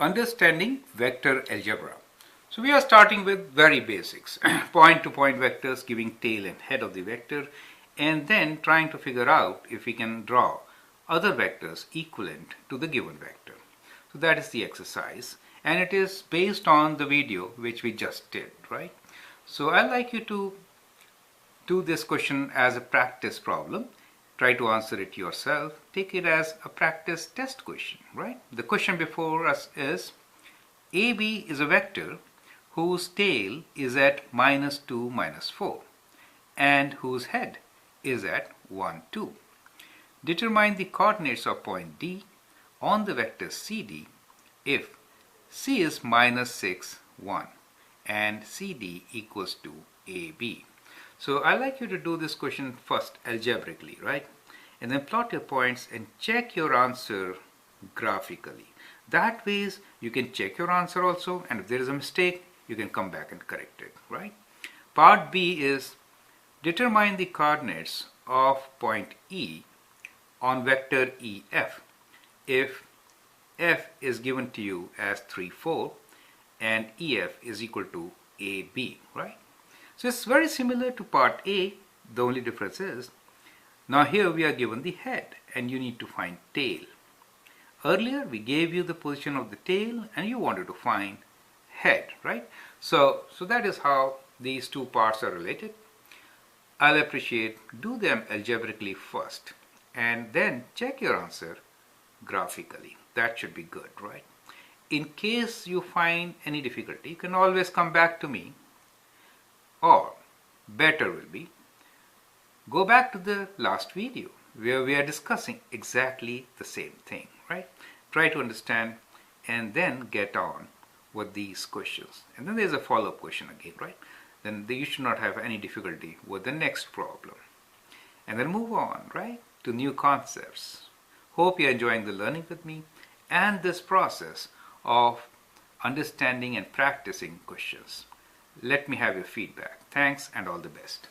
Understanding vector algebra. So we are starting with very basics, point-to-point vectors giving tail and head of the vector, and then trying to figure out if we can draw other vectors equivalent to the given vector. So that is the exercise, and it is based on the video which we just did, right? So I'd like you to do this question as a practice problem. Try to answer it yourself. Take it as a practice test question, right? The question before us is AB is a vector whose tail is at -2, -4 and whose head is at 1, 2. Determine the coordinates of point D on the vector CD if C is -6, 1 and CD equals to AB. So I like you to do this question first algebraically, right? And then plot your points and check your answer graphically. That ways you can check your answer also, and if there is a mistake, you can come back and correct it, right? Part B is determine the coordinates of point E on vector EF if F is given to you as 3, 4 and EF is equal to AB, right? So it's very similar to part A. The only difference is now here we are given the head and you need to find tail. Earlier we gave you the position of the tail and you wanted to find head, right? So that is how these two parts are related. I'll appreciate do them algebraically first and then check your answer graphically. That should be good, right? In case you find any difficulty, you can always come back to me, or better will be go back to the last video where we are discussing exactly the same thing, right? Try to understand and then get on with these questions. And then there's a follow-up question again, right? Then you should not have any difficulty with the next problem. And then move on, right, to new concepts. Hope you're enjoying the learning with me and this process of understanding and practicing questions. Let me have your feedback. Thanks and all the best.